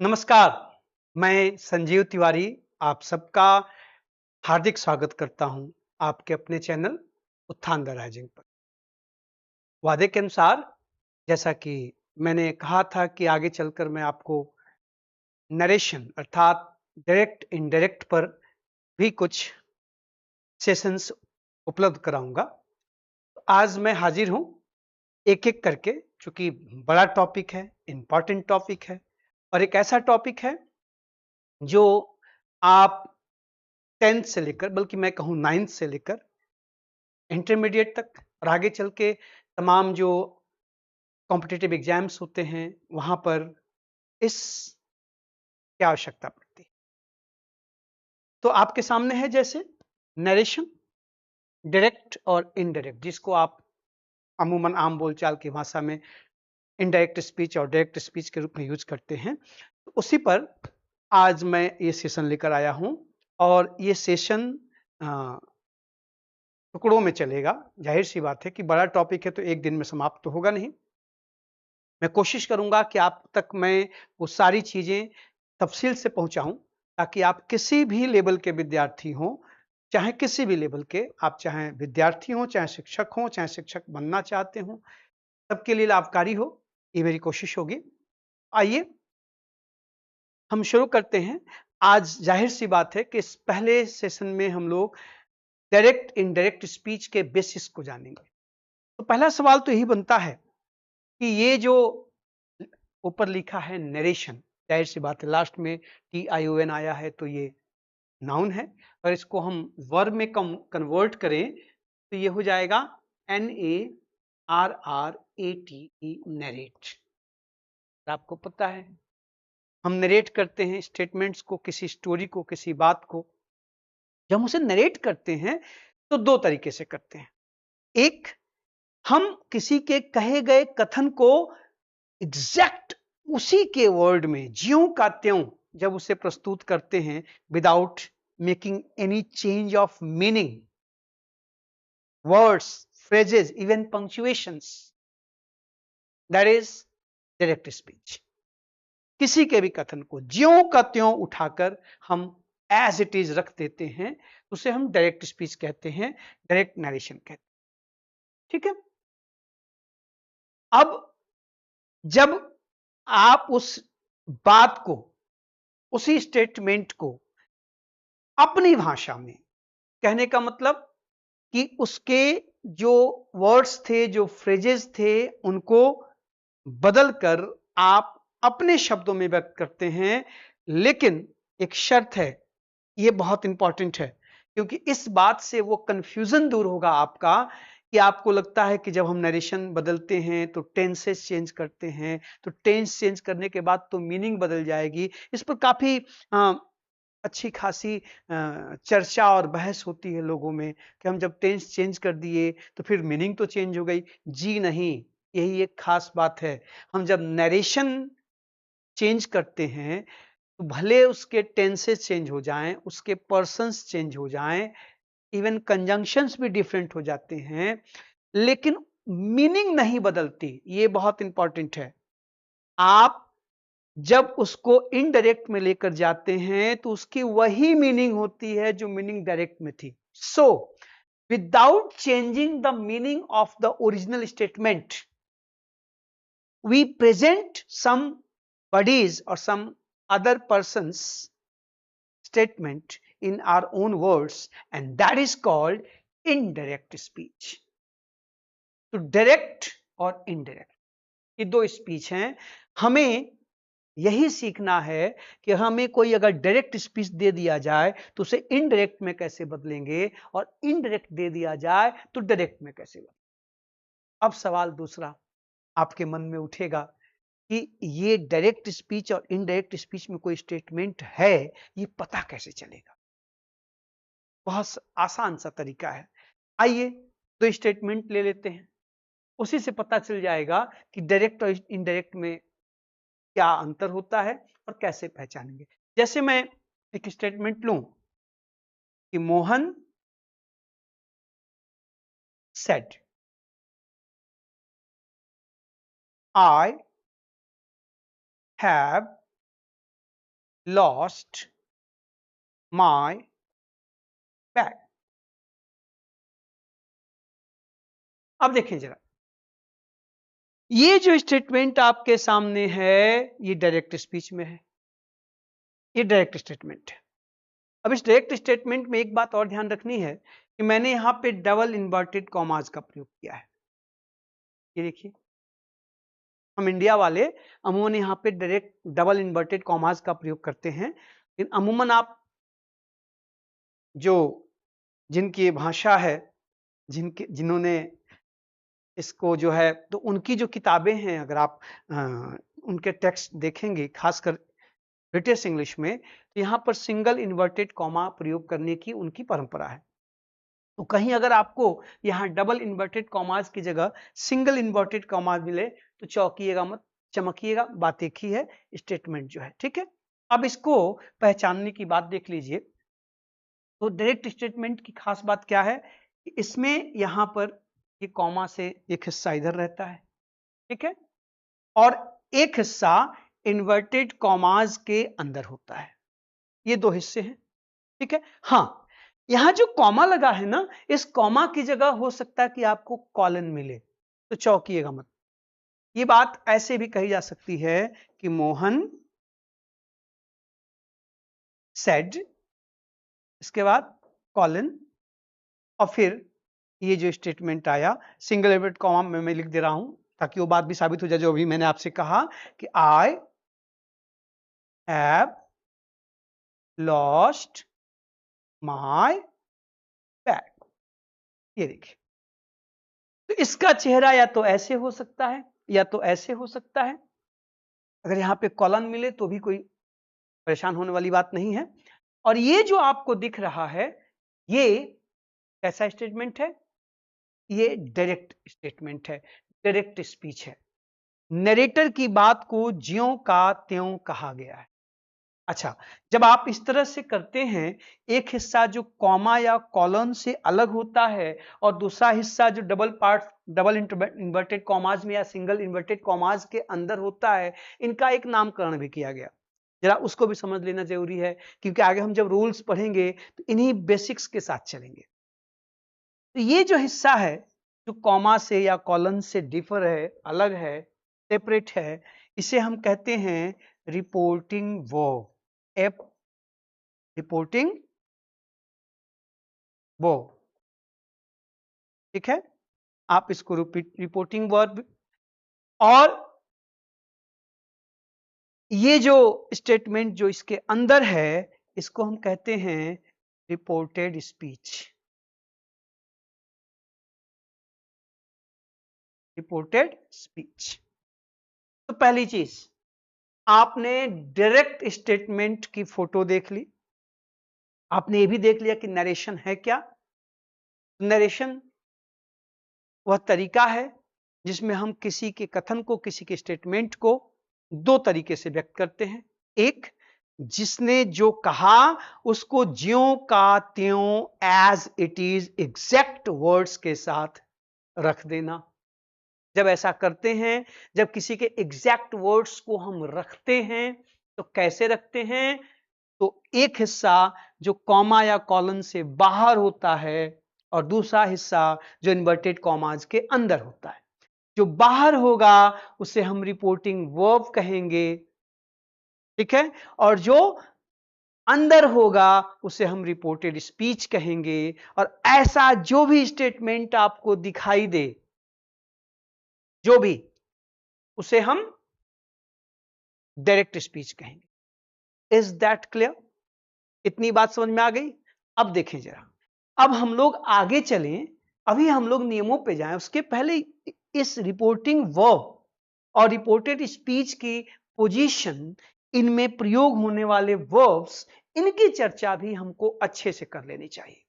नमस्कार, मैं संजीव तिवारी आप सबका हार्दिक स्वागत करता हूं आपके अपने चैनल उत्थान द राइजिंग पर। वादे के अनुसार जैसा कि मैंने कहा था कि आगे चलकर मैं आपको नरेशन अर्थात डायरेक्ट इनडायरेक्ट पर भी कुछ सेशंस उपलब्ध कराऊंगा। तो आज मैं हाजिर हूं एक-एक करके, चूंकि बड़ा टॉपिक है, इंपॉर्टेंट टॉपिक है और एक ऐसा टॉपिक है जो आप 10th से लेकर बल्कि मैं कहूँ 9th से लेकर इंटरमीडिएट तक और आगे चल के तमाम जो कॉम्पिटिटिव एग्जाम्स होते हैं वहां पर इस की आवश्यकता पड़ती है। तो आपके सामने है जैसे नरेशन, डायरेक्ट और इनडायरेक्ट, जिसको आप अमूमन आम बोलचाल की भाषा में इनडायरेक्ट स्पीच और डायरेक्ट स्पीच के रूप में यूज करते हैं। तो उसी पर आज मैं ये सेशन लेकर आया हूं और ये सेशन टुकड़ों में चलेगा। जाहिर सी बात है कि बड़ा टॉपिक है तो एक दिन में समाप्त तो होगा नहीं। मैं कोशिश करूंगा कि आप तक मैं वो सारी चीजें तफसील से पहुंचाऊं ताकि आप किसी भी लेवल के विद्यार्थी हों, चाहे किसी भी लेवल के, आप चाहे विद्यार्थी हों, चाहे शिक्षक बनना चाहते हों, सबके लिए लाभकारी हो, ये मेरी कोशिश होगी। आइए हम शुरू करते हैं। आज जाहिर सी बात है कि इस पहले सेशन में हम लोग डायरेक्ट इनडायरेक्ट स्पीच के बेसिस को जानेंगे। तो पहला सवाल तो यही बनता है कि ये जो ऊपर लिखा है नरेशन, जाहिर सी बात है लास्ट में TION आया है तो ये नाउन है और इसको हम वर्ब में कन्वर्ट करें तो ये हो जाएगा NARRATE, नरेट। आपको पता है हम नरेट करते हैं स्टेटमेंट्स को, किसी स्टोरी को, किसी बात को। जब हम उसे नरेट करते हैं तो दो तरीके से करते हैं। एक, हम किसी के कहे गए कथन को एग्जैक्ट उसी के वर्ड में ज्यों का त्यों जब उसे प्रस्तुत करते हैं without making any change of meaning, words, phrases, even punctuations, that is direct speech. किसी के भी कथन को ज्यों का त्यों उठाकर हम एज इट इज रख देते हैं, उसे हम डायरेक्ट स्पीच कहते हैं, डायरेक्ट नरेशन कहते हैं। ठीक है। अब जब आप उस बात को, उसी स्टेटमेंट को अपनी भाषा में कहने का मतलब कि उसके जो वर्ड्स थे, जो फ्रेजेस थे, उनको बदलकर आप अपने शब्दों में व्यक्त करते हैं। लेकिन एक शर्त है, ये बहुत इंपॉर्टेंट है, क्योंकि इस बात से वो कंफ्यूजन दूर होगा आपका कि आपको लगता है कि जब हम नरेशन बदलते हैं तो टेंसेस चेंज करते हैं, तो टेंस चेंज करने के बाद तो मीनिंग बदल जाएगी। इस पर काफी अच्छी खासी चर्चा और बहस होती है लोगों में कि हम जब टेंस चेंज कर दिए तो फिर मीनिंग तो चेंज हो गई। जी नहीं, यही एक खास बात है। हम जब नरेशन चेंज करते हैं तो भले उसके टेंसेस चेंज हो जाएं, उसके पर्सन्स चेंज हो जाएं, इवन कंजंक्शंस भी डिफरेंट हो जाते हैं, लेकिन मीनिंग नहीं बदलती। ये बहुत इंपॉर्टेंट है। आप जब उसको इनडायरेक्ट में लेकर जाते हैं तो उसकी वही मीनिंग होती है जो मीनिंग डायरेक्ट में थी। So without changing the meaning of the original statement, we present some bodies or some other person's statement in our own words, and that is called indirect speech. तो direct और indirect ये दो speech हैं। हमें यही सीखना है कि हमें कोई अगर डायरेक्ट स्पीच दे दिया जाए तो उसे इनडायरेक्ट में कैसे बदलेंगे, और इनडायरेक्ट दे दिया जाए तो डायरेक्ट में कैसे बदलेंगे। अब सवाल दूसरा आपके मन में उठेगा कि ये डायरेक्ट स्पीच और इनडायरेक्ट स्पीच में कोई स्टेटमेंट है, ये पता कैसे चलेगा। बहुत आसान सा तरीका है। आइए दो स्टेटमेंट ले लेते हैं, उसी से पता चल जाएगा कि डायरेक्ट और इनडायरेक्ट में क्या अंतर होता है और कैसे पहचानेंगे। जैसे मैं एक स्टेटमेंट लूं कि Mohan said, I have lost my bag. अब देखें जरा, ये जो स्टेटमेंट आपके सामने है ये डायरेक्ट स्पीच में है, ये डायरेक्ट स्टेटमेंट है। अब इस डायरेक्ट स्टेटमेंट में एक बात और ध्यान रखनी है कि मैंने यहां पे डबल इन्वर्टेड कॉमास का प्रयोग किया है। ये देखिए, हम इंडिया वाले अमूमन यहां पे डायरेक्ट डबल इन्वर्टेड कॉमास का प्रयोग करते हैं, लेकिन अमूमन आप जो जिनकी भाषा है, जिन्होंने इसको जो है, तो उनकी जो किताबें हैं, अगर आप उनके टेक्स्ट देखेंगे खासकर ब्रिटिश इंग्लिश में, तो यहां पर सिंगल इन्वर्टेड कॉमा प्रयोग करने की उनकी परंपरा है। तो कहीं अगर आपको यहां डबल इन्वर्टेड कॉमास की जगह सिंगल इन्वर्टेड कॉमास मिले तो चौंकिएगा मत, चमकिएगा, बात एक ही है, स्टेटमेंट जो है, ठीक है। अब इसको पहचानने की बात देख लीजिए। तो डायरेक्ट स्टेटमेंट की खास बात क्या है कि इसमें यहां पर ये कॉमा से एक हिस्सा इधर रहता है, ठीक है, और एक हिस्सा इन्वर्टेड कॉमास के अंदर होता है। ये दो हिस्से हैं, ठीक है। हाँ, यहां जो कॉमा लगा है ना, इस कॉमा की जगह हो सकता है कि आपको कॉलन मिले, तो चौंकिएगा मत। ये बात ऐसे भी कही जा सकती है कि मोहन सेड, इसके बाद कॉलन, और फिर ये जो स्टेटमेंट आया सिंगल इन्वर्टेड कॉमा में मैं लिख दे रहा हूं ताकि वो बात भी साबित हो जाए जो अभी मैंने आपसे कहा कि I have lost my bag. ये देखिए, तो इसका चेहरा या तो ऐसे हो सकता है या तो ऐसे हो सकता है। अगर यहां पे कॉलन मिले तो भी कोई परेशान होने वाली बात नहीं है। और ये जो आपको दिख रहा है ये कैसा स्टेटमेंट है? ये डायरेक्ट स्टेटमेंट है, डायरेक्ट स्पीच है। नरेटर की बात को ज्यों का त्यों कहा गया है। अच्छा, जब आप इस तरह से करते हैं, एक हिस्सा जो कॉमा या कॉलन से अलग होता है और दूसरा हिस्सा जो डबल इन्वर्टेड कॉमाज में या सिंगल इन्वर्टेड कॉमाज के अंदर होता है, इनका एक नामकरण भी किया गया। जरा उसको भी समझ लेना जरूरी है, क्योंकि आगे हम जब रूल्स पढ़ेंगे तो इन्हीं बेसिक्स के साथ चलेंगे। तो ये जो हिस्सा है जो कॉमा से या कॉलन से डिफर है, अलग है, सेपरेट है, इसे हम कहते हैं reporting verb. App reporting verb, ठीक है। आप इसको रिपोर्टिंग वर्ब, और ये जो स्टेटमेंट जो इसके अंदर है इसको हम कहते हैं रिपोर्टेड स्पीच। Reported speech. तो पहली चीज, आपने डायरेक्ट स्टेटमेंट की फोटो देख ली, आपने ये भी देख लिया कि नरेशन है क्या। नरेशन वह तरीका है जिसमें हम किसी के कथन को, किसी के स्टेटमेंट को दो तरीके से व्यक्त करते हैं। एक, जिसने जो कहा उसको ज्यों का त्यों as it is exact words के साथ रख देना। जब ऐसा करते हैं, जब किसी के एग्जैक्ट वर्ड्स को हम रखते हैं, तो कैसे रखते हैं? तो एक हिस्सा जो कॉमा या कॉलन से बाहर होता है और दूसरा हिस्सा जो इन्वर्टेड कॉमाज के अंदर होता है। जो बाहर होगा उसे हम रिपोर्टिंग वर्ब कहेंगे, ठीक है, और जो अंदर होगा उसे हम रिपोर्टेड स्पीच कहेंगे। और ऐसा जो भी स्टेटमेंट आपको दिखाई दे, जो भी, उसे हम डायरेक्ट स्पीच कहेंगे। Is that clear? इतनी बात समझ में आ गई? अब देखें जरा, अब हम लोग आगे चलें, अभी हम लोग नियमों पे जाएं, उसके पहले इस रिपोर्टिंग वर्ब और रिपोर्टेड स्पीच की पोजीशन, इनमें प्रयोग होने वाले वर्ब्स, इनकी चर्चा भी हमको अच्छे से कर लेनी चाहिए।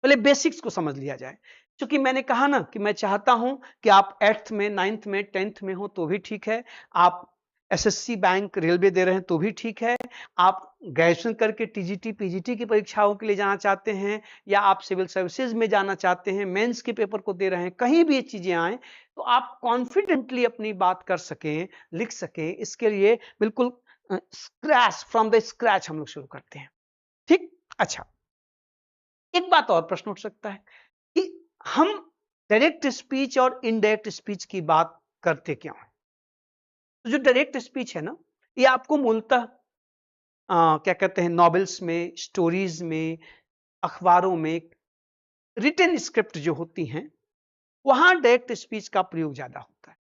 पहले बेसिक्स को समझ लिया जाए। क्योंकि मैंने कहा ना कि मैं चाहता हूं कि आप 8th में, 9th में, 10th में हो तो भी ठीक है, आप एसएससी, बैंक, रेलवे दे रहे हैं तो भी ठीक है, आप ग्रेजुएशन करके टीजीटी, पीजीटी की परीक्षाओं के लिए जाना चाहते हैं, या आप सिविल सर्विसेज में जाना चाहते हैं, मेंस के पेपर को दे रहे हैं, कहीं भी ये चीजें आए तो आप कॉन्फिडेंटली अपनी बात कर सकें, लिख सकें, इसके लिए बिल्कुल स्क्रैच, फ्रॉम द स्क्रैच हम लोग शुरू करते हैं। ठीक, अच्छा, एक बात और प्रश्न उठ सकता है कि हम डायरेक्ट स्पीच और इनडायरेक्ट स्पीच की बात करते क्यों हैं? तो जो डायरेक्ट स्पीच है ना, ये आपको मूलतः क्या कहते हैं, नॉवेल्स में, स्टोरीज में, अखबारों में रिटन स्क्रिप्ट जो होती हैं, वहां डायरेक्ट स्पीच का प्रयोग ज्यादा होता है,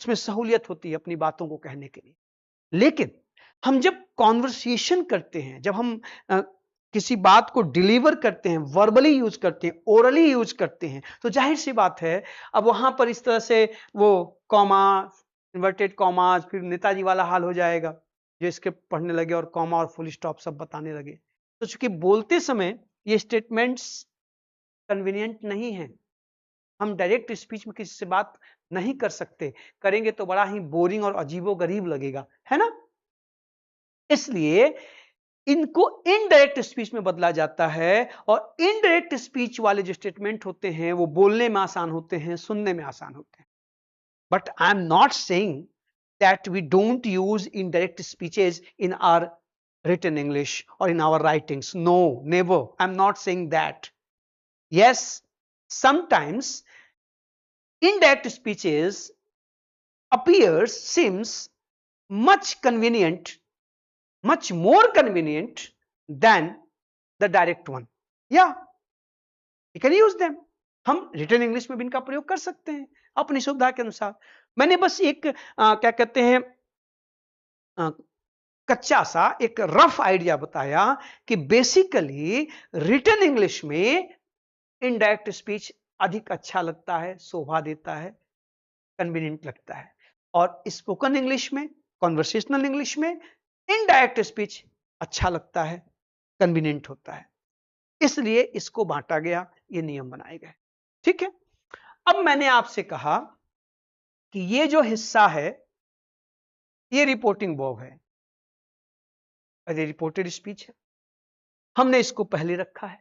उसमें सहूलियत होती है अपनी बातों को कहने के लिए। लेकिन हम जब कॉन्वर्सेशन करते हैं, जब हम किसी बात को डिलीवर करते हैं, वर्बली यूज करते हैं, ओरली यूज करते हैं, तो जाहिर सी बात है अब वहां पर इस तरह से वो कॉमा, इन्वर्टेड कॉमाज, फिर नेताजी वाला हाल हो जाएगा, जो स्क्रिप्ट पढ़ने लगे और कॉमा और फुल स्टॉप सब बताने लगे। तो चूंकि बोलते समय ये स्टेटमेंट्स कन्वीनियंट नहीं है, हम डायरेक्ट स्पीच में किसी से बात नहीं कर सकते, करेंगे तो बड़ा ही बोरिंग और अजीबो गरीब लगेगा, है ना। इसलिए इनको इनडायरेक्ट स्पीच में बदला जाता है, और इनडायरेक्ट स्पीच वाले जो स्टेटमेंट होते हैं वो बोलने में आसान होते हैं, सुनने में आसान होते हैं। But I am not saying that we don't use indirect speeches in our written English or in our writings. No, never. I'm not saying that. Yes, sometimes indirect speeches appears, seems much convenient, much more convenient than the direct one. Yeah, you can use them. हम written English में भी इनका प्रयोग कर सकते हैं अपनी सुविधा के अनुसार। मैंने बस एक क्या कहते हैं कच्चा सा एक रफ आइडिया बताया कि बेसिकली रिटन इंग्लिश में इनडायरेक्ट स्पीच अधिक अच्छा लगता है, शोभा देता है, कन्वीनियंट लगता है, और स्पोकन इंग्लिश में, कॉन्वर्सेशनल इंग्लिश में इनडायरेक्ट स्पीच अच्छा लगता है, कन्वीनियंट होता है। इसलिए इसको बांटा गया, ये नियम बनाए गए। ठीक है, अब मैंने आपसे कहा कि ये जो हिस्सा है ये रिपोर्टिंग वर्ब है, ये रिपोर्टेड स्पीच है, हमने इसको पहले रखा है।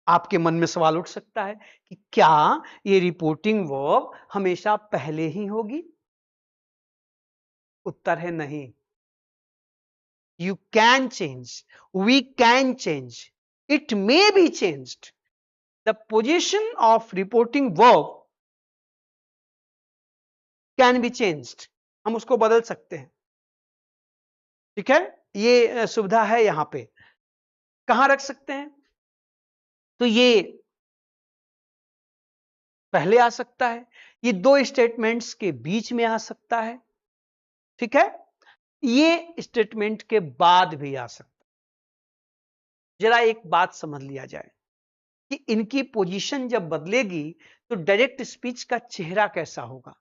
आपके मन में सवाल उठ सकता है कि क्या ये रिपोर्टिंग वर्ब हमेशा पहले ही होगी? उत्तर है नहीं। You can change, we can change, it may be changed. The position of reporting verb can be changed. हम उसको बदल सकते हैं। ठीक है, ये सुविधा है यहां पे। कहां रख सकते हैं? तो ये पहले आ सकता है, ये दो स्टेटमेंट्स के बीच में आ सकता है, ठीक है, ये स्टेटमेंट के बाद भी आ सकता है। जरा एक बात समझ लिया जाए कि इनकी पोजीशन जब बदलेगी तो डायरेक्ट स्पीच का चेहरा कैसा होगा,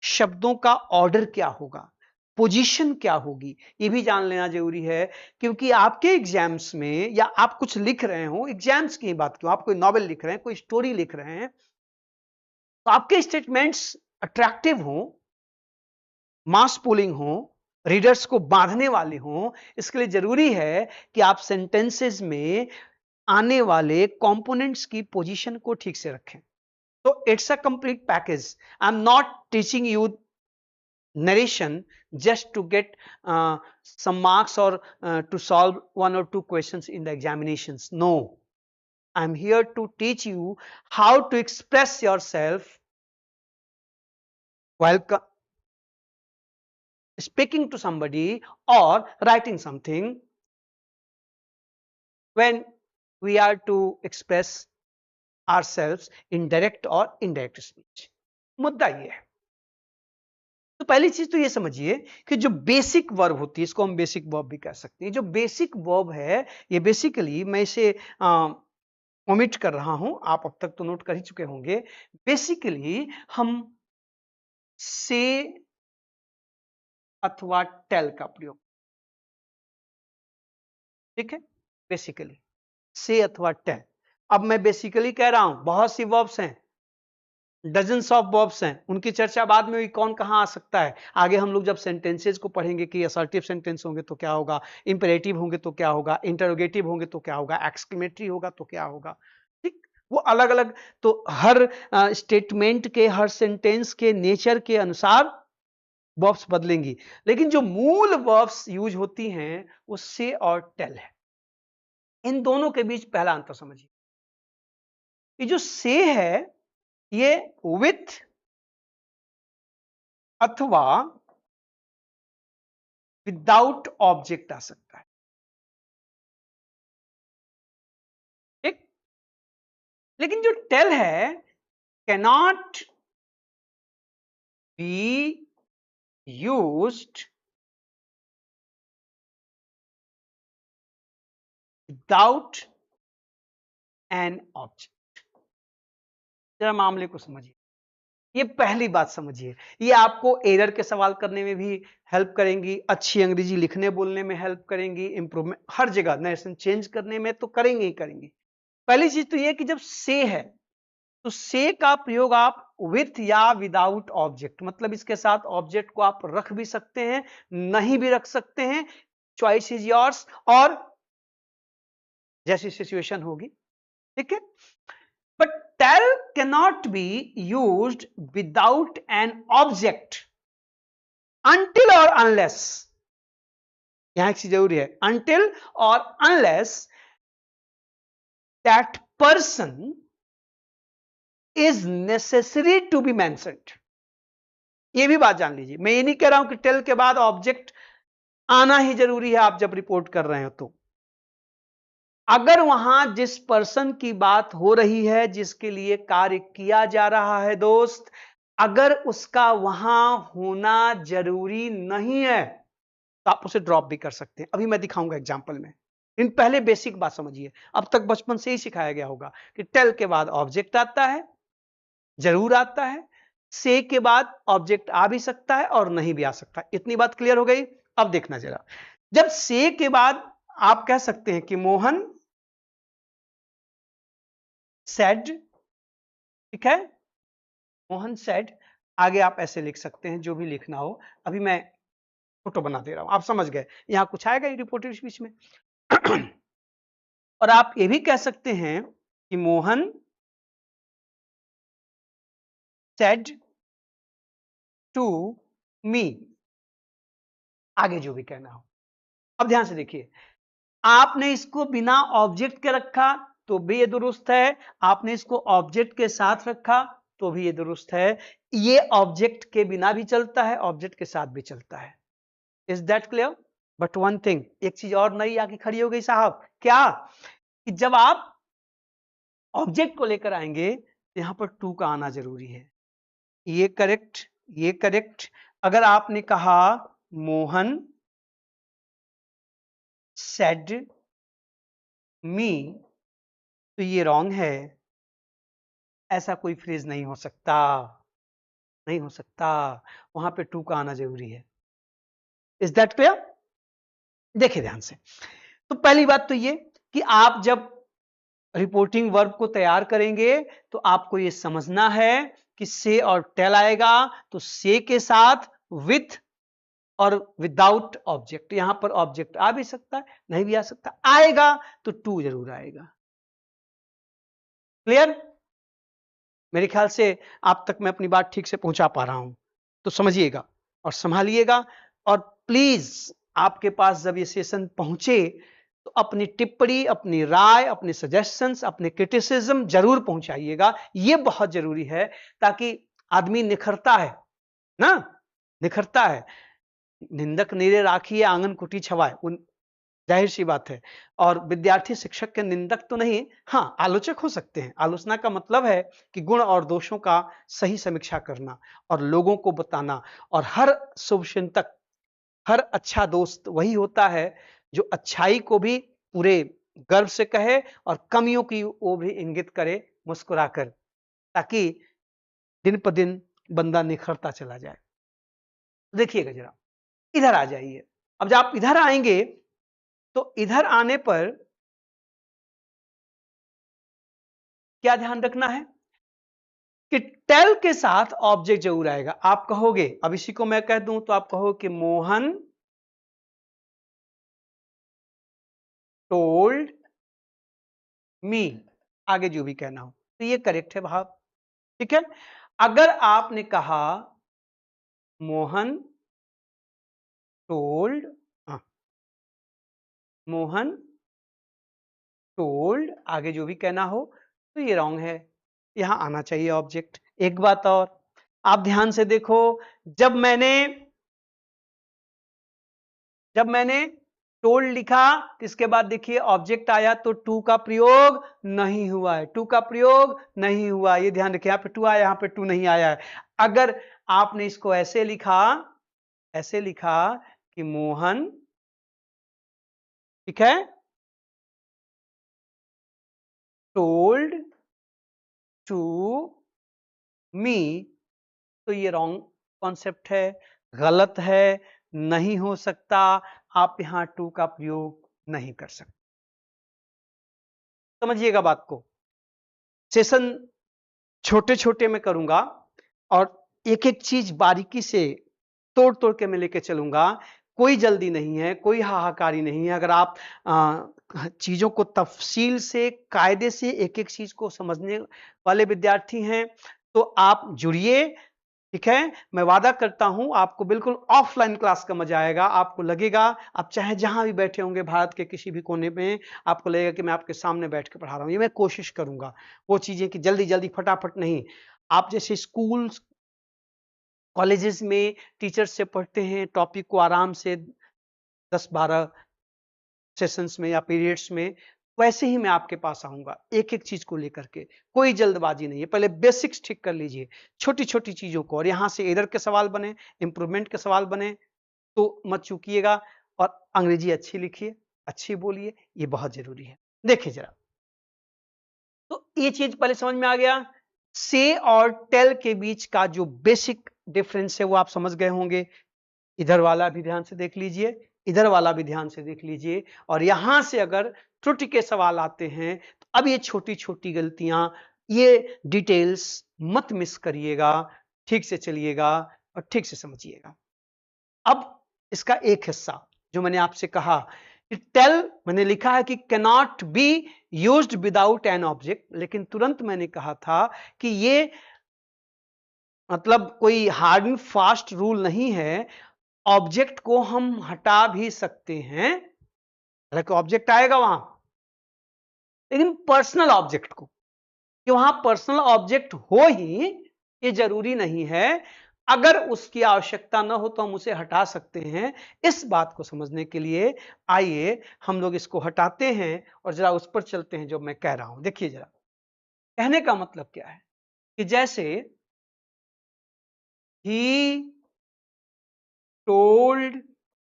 शब्दों का ऑर्डर क्या होगा, पोजीशन क्या होगी, ये भी जान लेना जरूरी है। क्योंकि आपके एग्जाम्स में, या आप कुछ लिख रहे हो, एग्जाम्स की बात क्यों, आप कोई नॉवेल लिख रहे हैं, कोई स्टोरी लिख रहे हैं, तो आपके स्टेटमेंट्स अट्रैक्टिव हो, मास पुलिंग हो, रीडर्स को बांधने वाले हो, इसके लिए जरूरी है कि आप सेंटेंसेस में आने वाले कंपोनेंट्स की पोजीशन को ठीक से रखें। तो it's a complete package. I am not teaching you narration just to get some marks or to solve one or two questions in the examinations. No, I'm here to teach you how to express yourself while speaking to somebody or writing something, when we are to express ourselves in direct or indirect speech. मुद्दा ये है। तो पहली चीज तो ये समझिए कि जो बेसिक वर्ब होती है, इसको हम बेसिक वर्ब भी कह सकते हैं। जो बेसिक वर्ब है, ये बेसिकली, मैं इसे ओमिट कर रहा हूं, आप अब तक तो नोट कर ही चुके होंगे। बेसिकली हम से अथवा टेल का प्रयोग, ठीक है, बेसिकली से अथवा टेल। अब मैं बेसिकली कह रहा हूं, बहुत सी वर्ब्स हैं, डजन्स ऑफ वर्ब्स हैं, उनकी चर्चा बाद में भी, कौन कहां आ सकता है। आगे हम लोग जब सेंटेंसेस को पढ़ेंगे कि असर्टिव सेंटेंस होंगे तो क्या होगा, इंपेरेटिव होंगे तो क्या होगा, इंटरोगेटिव होंगे तो क्या होगा, एक्सक्लेमेटरी होगा तो क्या होगा, ठीक, वो अलग अलग। तो हर स्टेटमेंट के, हर सेंटेंस के नेचर के अनुसार वर्ब्स बदलेंगी, लेकिन जो मूल वर्ब्स यूज होती हैं वो से और टेल है। इन दोनों के बीच पहला अंतर समझिए, ये जो से है ये विथ अथवा विदाउट ऑब्जेक्ट आ सकता है, ठीक। लेकिन जो टेल है cannot be used without an object. जरा मामले को समझिए, ये पहली बात समझिए, ये आपको एरर के सवाल करने में भी हेल्प करेंगी, अच्छी अंग्रेजी लिखने बोलने में हेल्प करेंगी, इंप्रूवमेंट हर जगह नरेशन चेंज करने में तो करेंगे ही करेंगे। पहली चीज तो ये कि जब से है तो से का प्रयोग आप विथ या विदाउट ऑब्जेक्ट, मतलब इसके साथ ऑब्जेक्ट को आप रख भी सकते हैं, नहीं भी रख सकते हैं, चॉइस इज योर्स, और जैसी सिचुएशन होगी, ठीक है। But tell cannot be used without an object until और अनलेस, यहां एक चीज जरूरी है, अनटिल और unless that person is necessary to be mentioned. ये भी बात जान लीजिए, मैं ये नहीं कह रहा हूं कि टेल के बाद ऑब्जेक्ट आना ही जरूरी है आप जब रिपोर्ट कर रहे हो तो। अगर वहां जिस पर्सन की बात हो रही है, जिसके लिए कार्य किया जा रहा है दोस्त, अगर उसका वहां होना जरूरी नहीं है तो आप उसे ड्रॉप भी कर सकते हैं। अभी मैं दिखाऊंगा एग्जांपल में। इन पहले बेसिक बात समझिए, अब तक बचपन से ही सिखाया गया होगा कि टेल के बाद ऑब्जेक्ट आता है, जरूर आता है, से के बाद ऑब्जेक्ट आ भी सकता है और नहीं भी आ सकता। इतनी बात क्लियर हो गई। अब देखना जरा, जब से के बाद आप कह सकते हैं कि मोहन सेड, ठीक है, मोहन सेड, आगे आप ऐसे लिख सकते हैं जो भी लिखना हो। अभी मैं फोटो बना दे रहा हूं, आप समझ गए, यहां कुछ आएगा ये रिपोर्टेड स्पीच में। और आप ये भी कह सकते हैं कि मोहन सेड टू मी, आगे जो भी कहना हो। अब ध्यान से देखिए, आपने इसको बिना ऑब्जेक्ट के रखा तो भी ये दुरुस्त है, आपने इसको ऑब्जेक्ट के साथ रखा तो भी ये दुरुस्त है, ये ऑब्जेक्ट के बिना भी चलता है, ऑब्जेक्ट के साथ भी चलता है। Is that clear? But one thing, एक चीज और नई आके खड़ी हो गई साहब, क्या कि जब आप ऑब्जेक्ट को लेकर आएंगे तो यहां पर टू का आना जरूरी है। ये करेक्ट, ये करेक्ट। अगर आपने कहा मोहन सेड मी तो ये रॉन्ग है, ऐसा कोई फ्रेज नहीं हो सकता, नहीं हो सकता, वहां पे टू का आना जरूरी है। Is that clear? देखिए ध्यान से, तो पहली बात तो ये कि आप जब रिपोर्टिंग वर्ब को तैयार करेंगे तो आपको ये समझना है कि से और टेल आएगा तो से के साथ विथ और विदाउट ऑब्जेक्ट, यहां पर ऑब्जेक्ट आ भी सकता है, नहीं भी आ सकता, आएगा तो टू जरूर आएगा। क्लियर? मेरे ख्याल से आप तक मैं अपनी बात ठीक से पहुंचा पा रहा हूं, तो समझिएगा और संभालिएगा। और प्लीज आपके पास जब ये सेशन पहुंचे तो अपनी टिप्पणी, अपनी राय, अपने सजेशंस, अपने क्रिटिसिज्म जरूर पहुंचाइएगा, ये बहुत जरूरी है, ताकि आदमी निखरता है ना, निखरता है। निंदक नीरे राखिए आंगन कुटी छवाए, उन जाहिर सी बात है। और विद्यार्थी शिक्षक के निंदक तो नहीं, हाँ आलोचक हो सकते हैं। आलोचना का मतलब है कि गुण और दोषों का सही समीक्षा करना और लोगों को बताना। और हर शुभचिंतक, हर अच्छा दोस्त वही होता है जो अच्छाई को भी पूरे गर्व से कहे और कमियों की वो भी इंगित करे मुस्कुराकर, ताकि दिन पर दिन बंदा निखरता चला जाए। देखिएगा जरा, इधर आ जाइए। अब जब आप इधर आएंगे तो इधर आने पर क्या ध्यान रखना है कि टेल के साथ ऑब्जेक्ट जरूर आएगा। आप कहोगे, अब इसी को मैं कह दूं तो आप कहो कि मोहन टोल्ड मी, आगे जो भी कहना हो, तो ये करेक्ट है भाव, ठीक है। अगर आपने कहा मोहन टोल्ड, मोहन टोल्ड, आगे जो भी कहना हो, तो ये रॉन्ग है, यहां आना चाहिए ऑब्जेक्ट। एक बात और आप ध्यान से देखो, जब मैंने टोल्ड लिखा, इसके बाद देखिए ऑब्जेक्ट आया तो टू का प्रयोग नहीं हुआ है, टू का प्रयोग नहीं हुआ, ये ध्यान रखिए, यहां पे टू आया, यहां पे टू नहीं आया है। अगर आपने इसको ऐसे लिखा कि मोहन, ठीक है, टोल्ड टू मी, तो ये रॉन्ग कॉन्सेप्ट है, गलत है, नहीं हो सकता, आप यहां टू का प्रयोग नहीं कर सकते। समझिएगा बात को, सेशन छोटे छोटे में करूंगा और एक एक चीज बारीकी से तोड़ तोड़ के मैं लेके चलूंगा। कोई जल्दी नहीं है, कोई हाहाकारी नहीं है। अगर आप चीजों को तफसील से, कायदे से एक एक चीज को समझने वाले विद्यार्थी हैं तो आप जुड़िए, ठीक है। मैं वादा करता हूं आपको बिल्कुल ऑफलाइन क्लास का मजा आएगा। आपको लगेगा, आप चाहे जहां भी बैठे होंगे भारत के किसी भी कोने में, आपको लगेगा कि मैं आपके सामने बैठ के पढ़ा रहा हूं। ये मैं कोशिश करूंगा, वो चीजें कि जल्दी जल्दी फटाफट नहीं। आप जैसे स्कूल कॉलेजेस में टीचर्स से पढ़ते हैं टॉपिक को आराम से 10-12 सेशंस में या पीरियड्स में, वैसे ही मैं आपके पास आऊंगा एक एक चीज को लेकर के। कोई जल्दबाजी नहीं है, पहले बेसिक्स ठीक कर लीजिए छोटी छोटी चीजों को, और यहां से एरर के सवाल बने, इंप्रूवमेंट के सवाल बने तो मत चूकिएगा। और अंग्रेजी अच्छी लिखिए, अच्छी बोलिए, ये बहुत जरूरी है। देखिए जरा, तो ये चीज पहले समझ में आ गया। से और टेल के बीच का जो बेसिक डिफरेंस है वो आप समझ गए होंगे। इधर वाला भी ध्यान से देख लीजिए, इधर वाला भी ध्यान से देख लीजिए। और यहां से अगर त्रुटि के सवाल आते हैं तो अब ये छोटी छोटी गलतियां, ये डिटेल्स मत मिस करिएगा, ठीक से चलिएगा और ठीक से समझिएगा। अब इसका एक हिस्सा जो मैंने आपसे कहा, टेल मैंने लिखा है कि cannot be used without an object, लेकिन तुरंत मैंने कहा था कि ये मतलब कोई हार्ड एंड फास्ट रूल नहीं है। ऑब्जेक्ट को हम हटा भी सकते हैं, हालांकि ऑब्जेक्ट आएगा वहां, लेकिन पर्सनल ऑब्जेक्ट को, कि वहां पर्सनल ऑब्जेक्ट हो ही ये जरूरी नहीं है। अगर उसकी आवश्यकता ना हो तो हम उसे हटा सकते हैं। इस बात को समझने के लिए आइए हम लोग इसको हटाते हैं और जरा उस पर चलते हैं जो मैं कह रहा हूं। देखिए जरा, कहने का मतलब क्या है कि जैसे ही टोल्ड,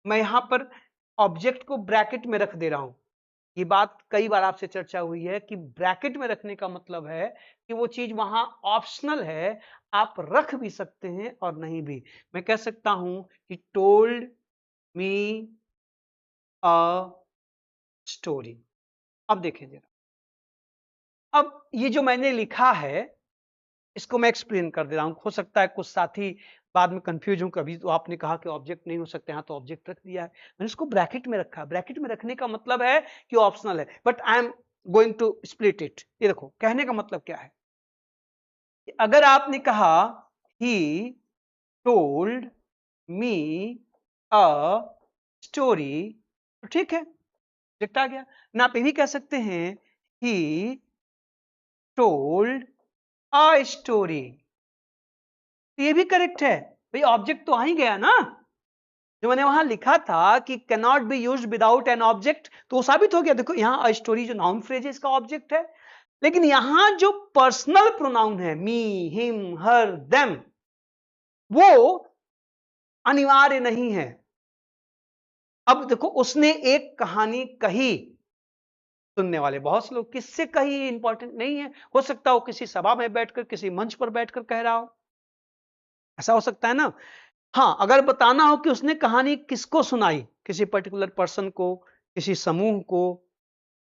मैं यहां पर ऑब्जेक्ट को ब्रैकेट में रख दे रहा हूं। ये बात कई बार आपसे चर्चा हुई है कि ब्रैकेट में रखने का मतलब है कि वो चीज वहां ऑप्शनल है, आप रख भी सकते हैं और नहीं भी। मैं कह सकता हूं कि टोल्ड मी अ स्टोरी। अब देखें जरा, अब ये जो मैंने लिखा है इसको मैं एक्सप्लेन कर दे रहा हूं। हो सकता है कुछ साथी बाद में कंफ्यूज हूं, कभी तो आपने कहा कि ऑब्जेक्ट नहीं हो सकते, यहां तो ऑब्जेक्ट रख दिया है। मैंने इसको ब्रैकेट में रखा। ब्रैकेट में रखने का मतलब है कि ऑप्शनल है, but I am going to split it. ये देखो, कहने का मतलब क्या है कि अगर आपने कहा he told me a story, तो ठीक है, ऑब्जेक्ट आ गया ना। आप ये भी कह सकते हैं ही टोल्ड अ स्टोरी, ये भी करेक्ट है। भाई ऑब्जेक्ट तो आ ही गया ना, जो मैंने वहां लिखा था कि can not be used without an object, तो वो साबित हो गया। देखो यहां अ स्टोरी जो नाउन फ्रेज है इसका ऑब्जेक्ट है, लेकिन यहां जो पर्सनल प्रोनाउन है मी, हिम, हर, देम, वो अनिवार्य नहीं है। अब देखो, उसने एक कहानी कही, सुनने वाले बहुत से लोग, किससे कही इंपॉर्टेंट नहीं है, हो सकता हो किसी सभा में बैठकर, किसी मंच पर बैठकर कह रहा हो, ऐसा हो सकता है ना। हाँ, अगर बताना हो कि उसने कहानी किसको सुनाई, किसी पर्टिकुलर पर्सन को, किसी समूह को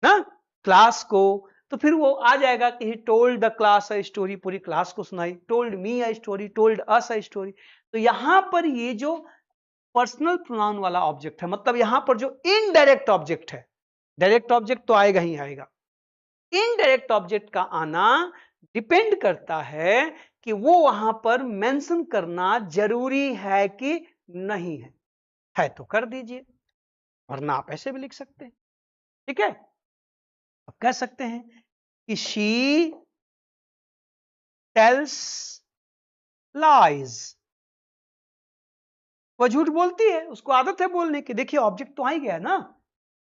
ना, क्लास को, तो फिर वो आ जाएगा कि he told the class a story, पूरी क्लास को सुनाई। Told me a story, told us a story. तो यहां पर ये जो पर्सनल प्रोनाउन वाला ऑब्जेक्ट है, मतलब यहां पर जो इनडायरेक्ट ऑब्जेक्ट है, डायरेक्ट ऑब्जेक्ट तो आएगा ही आएगा, इनडायरेक्ट ऑब्जेक्ट का आना डिपेंड करता है कि वो वहां पर मेंशन करना जरूरी है कि नहीं है। है तो कर दीजिए, वरना आप ऐसे भी लिख सकते हैं। ठीक है, अब कह सकते हैं कि शी टेल्स लाइज, वह झूठ बोलती है, उसको आदत है बोलने की। देखिए ऑब्जेक्ट तो आ ही गया ना।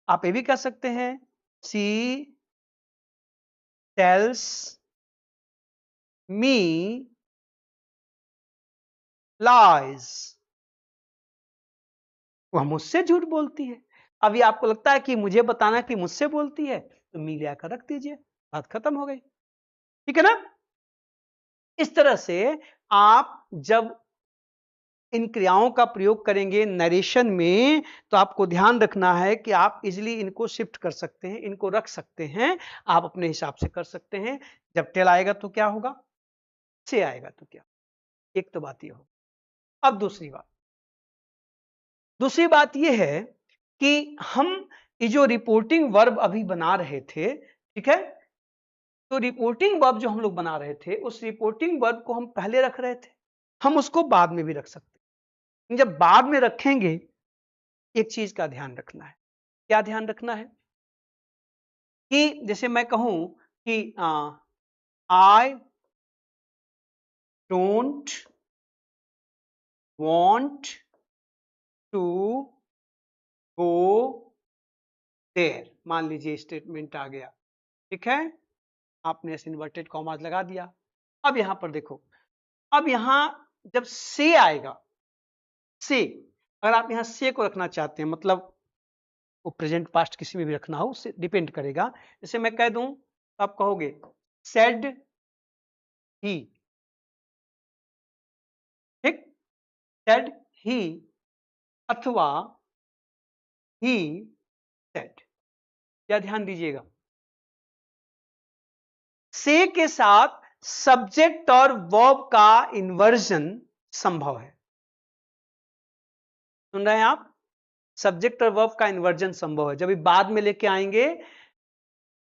आप ये भी कह सकते हैं शी टेल्स मी लाइज, वह मुझसे झूठ बोलती है। अब ये आपको लगता है कि मुझे बताना कि मुझसे बोलती है, तो मी ले आकर रख दीजिए, बात खत्म हो गई। ठीक है ना। इस तरह से आप जब इन क्रियाओं का प्रयोग करेंगे नरेशन में, तो आपको ध्यान रखना है कि आप इजिली इनको शिफ्ट कर सकते हैं, इनको रख सकते हैं, आप अपने हिसाब से कर सकते हैं। जब टेल आएगा तो क्या होगा, से आएगा तो क्या, एक तो बात ये हो। अब दूसरी बात यह है कि हम ये जो रिपोर्टिंग वर्ब अभी बना रहे थे, ठीक है, तो रिपोर्टिंग वर्ब जो हम लोग बना रहे थे, उस रिपोर्टिंग वर्ब को हम पहले रख रहे थे, हम उसको बाद में भी रख सकते हैं। जब बाद में रखेंगे, एक चीज का ध्यान रखना है। क्या ध्यान रखना है कि जैसे मैं कहूं कि I don't want to go there, मान लीजिए स्टेटमेंट आ गया, ठीक है, आपने ऐसे इन्वर्टेड कॉमास लगा दिया। अब यहां पर देखो, अब यहां जब से आएगा, से, अगर आप यहां से को रखना चाहते हैं, मतलब वो प्रेजेंट पास्ट किसी में भी रखना हो, उससे डिपेंड करेगा। जैसे मैं कह दूं तो आप कहोगे सेड ही, ठीक, सेड ही अथवा ही सेड। या ध्यान दीजिएगा, से के साथ सब्जेक्ट और वर्ब का इन्वर्जन संभव है। सुन रहे हैं आप, सब्जेक्ट और वर्ब का इन्वर्जन संभव है। जब बाद में लेके आएंगे,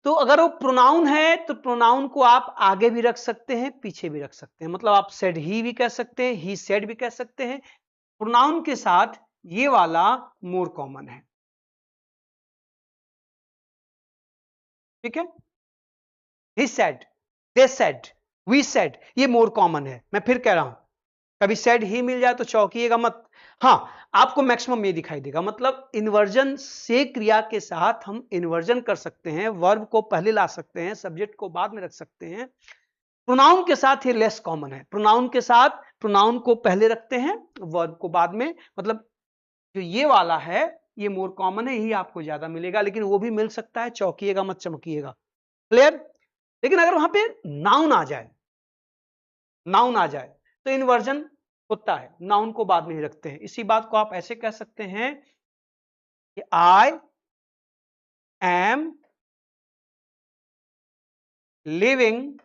तो अगर वो प्रोनाउन है तो प्रोनाउन को आप आगे भी रख सकते हैं, पीछे भी रख सकते हैं। मतलब आप सेड ही भी कह सकते हैं, ही सेड भी कह सकते हैं। प्रोनाउन के साथ ये वाला मोर कॉमन है। ठीक है, he said, they said, we said, ये मोर कॉमन है। मैं फिर कह रहा हूं, कभी सेड ही मिल जाए तो चौंकिएगा मत। हाँ, आपको मैक्सिमम ये दिखाई देगा। मतलब इन्वर्जन से क्रिया के साथ हम इन्वर्जन कर सकते हैं, वर्ब को पहले ला सकते हैं, सब्जेक्ट को बाद में रख सकते हैं। प्रोनाउन के साथ ये लेस कॉमन है। प्रोनाउन के साथ प्रोनाउन को पहले रखते हैं, वर्ब को बाद में। मतलब जो ये वाला है, ये मोर कॉमन है, यही आपको ज्यादा मिलेगा, लेकिन वो भी मिल सकता है, चौंकिएगा मत, चमकिएगा। क्लियर। लेकिन अगर वहां पे नाउन आ जाए, नाउन आ जाए तो इन्वर्जन होता है, नाउन को बाद में ही रखते हैं। इसी बात को आप ऐसे कह सकते हैं कि आई एम लिविंग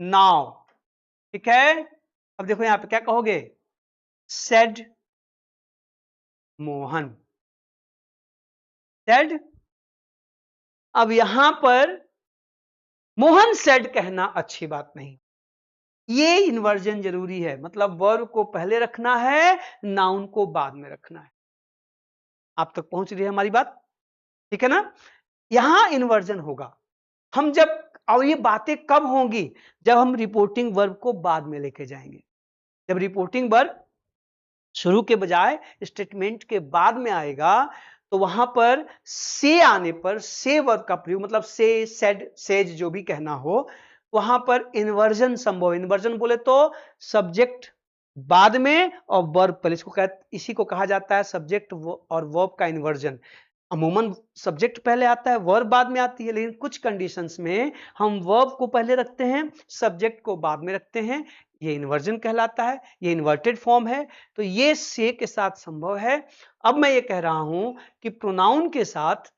नाउ। ठीक है, अब देखो यहां पे क्या कहोगे, सेड मोहन, सेड। अब यहां पर मोहन सेड कहना अच्छी बात नहीं, ये इन्वर्जन जरूरी है। मतलब वर्ब को पहले रखना है, नाउन को बाद में रखना है। आप तक पहुंच रही है हमारी बात, ठीक है ना। यहां इन्वर्जन होगा। हम जब, और ये बातें कब होंगी, जब हम रिपोर्टिंग वर्ब को बाद में लेके जाएंगे। जब रिपोर्टिंग वर्ब शुरू के बजाय स्टेटमेंट के बाद में आएगा, तो वहां पर से आने पर, से वर्ब का प्रयोग, मतलब से, सेड, सेज, जो भी कहना हो, वहां पर इन्वर्जन संभव। इन्वर्जन बोले तो सब्जेक्ट बाद में और वर्ब पहले, इसी को कहा जाता है सब्जेक्ट और वर्ब का इन्वर्जन। अमूमन सब्जेक्ट पहले आता है, वर्ब बाद में आती है, लेकिन कुछ कंडीशंस में हम वर्ब को पहले रखते हैं, सब्जेक्ट को बाद में रखते हैं। ये इन्वर्जन कहलाता है, ये इन्वर्टेड फॉर्म है। तो ये से के साथ संभव है। अब मैं ये कह रहा हूं कि प्रोनाउन के साथ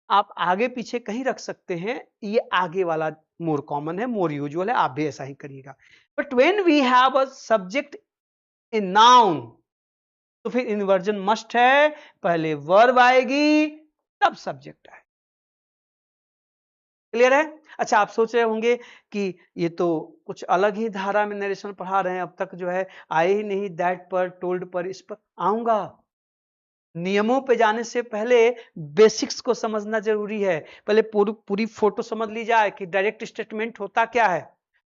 आप आगे पीछे कहीं रख सकते हैं, ये आगे वाला मोर कॉमन है, मोर यूजुअल है, आप भी ऐसा ही करिएगा। But when we have a subject in noun, तो फिर इन्वर्जन मस्ट है, पहले वर्ब आएगी तब सब्जेक्ट आए। क्लियर है। अच्छा, आप सोच रहे होंगे कि ये तो कुछ अलग ही धारा में नरेशन पढ़ा रहे हैं, अब तक जो है आए ही नहीं दैट पर, टोल्ड पर, इस पर आऊंगा। नियमों पे जाने से पहले बेसिक्स को समझना जरूरी है। पहले पूरी फोटो समझ ली जाए कि डायरेक्ट स्टेटमेंट होता क्या है।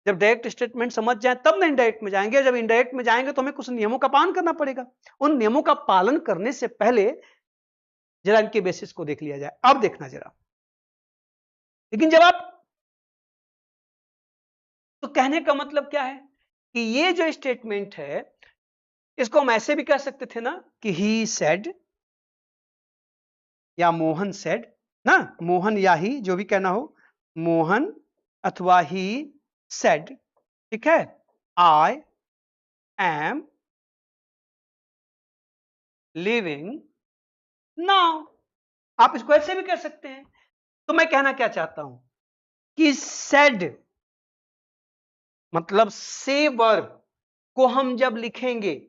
जब डायरेक्ट स्टेटमेंट समझ जाए तब ना इनडायरेक्ट में जाएंगे। जब इनडायरेक्ट में जाएंगे तो हमें कुछ नियमों का पालन करना पड़ेगा। उन नियमों का पालन करने से पहले जरा इनके बेसिस को देख लिया जाए। अब देखना जरा, लेकिन जब आप, तो कहने का मतलब क्या है कि ये जो स्टेटमेंट है इसको हम ऐसे भी कह सकते थे ना कि ही सेड या मोहन सेड ना, मोहन या ही जो भी कहना हो, मोहन अथवा ही सेड, ठीक है, आई एम लिविंग नाउ। आप इसको ऐसे भी कर सकते हैं। तो मैं कहना क्या चाहता हूं कि सेड मतलब से वर्ब को हम जब लिखेंगे,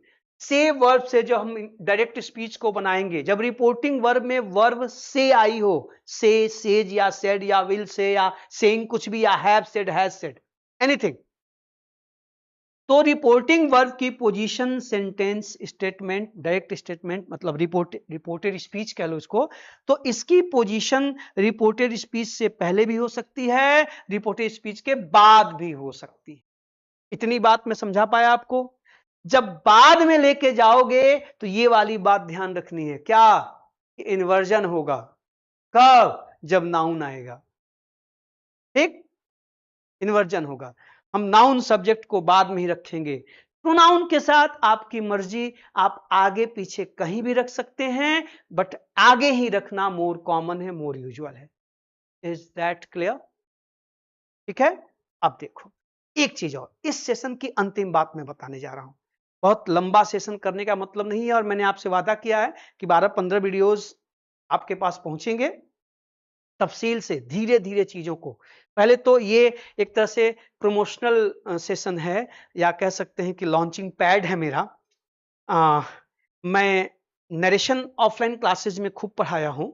से वर्ब से जो हम डायरेक्ट स्पीच को बनाएंगे, जब रिपोर्टिंग वर्ब में वर्ब से आई हो, से, सेज या सेड या विल से या सेइंग कुछ भी, या have said, has said, anything, तो रिपोर्टिंग वर्ब की position sentence statement, direct statement मतलब रिपोर्टेड स्पीच कह लो इसको, तो इसकी पोजीशन रिपोर्टेड स्पीच से पहले भी हो सकती है, रिपोर्टेड स्पीच के बाद भी हो सकती है। इतनी बात मैं समझा पाया आपको। जब बाद में लेके जाओगे तो ये वाली बात ध्यान रखनी है, क्या, इन्वर्जन होगा। कब? जब नाउन आएगा, ठीक, इन्वर्जन होगा। हम नाउन सब्जेक्ट को बाद में ही रखेंगे। प्रोनाउन के साथ आपकी मर्जी, आप आगे पीछे कहीं भी रख सकते हैं, बट आगे ही रखना मोर कॉमन है, मोर यूजुअल है। Is that clear? ठीक है। अब देखो एक चीज और, इस सेशन की अंतिम बात मैं बताने जा रहा हूं। बहुत लंबा सेशन करने का मतलब नहीं है, और मैंने आपसे वादा किया है कि 12-15 वीडियोस आपके पास पहुंचेंगे तफसील से, धीरे धीरे चीजों को। पहले तो ये एक तरह से प्रमोशनल सेशन है, या कह सकते हैं कि लॉन्चिंग पैड है मेरा। मैं नरेशन ऑफलाइन क्लासेज में खूब पढ़ाया हूं,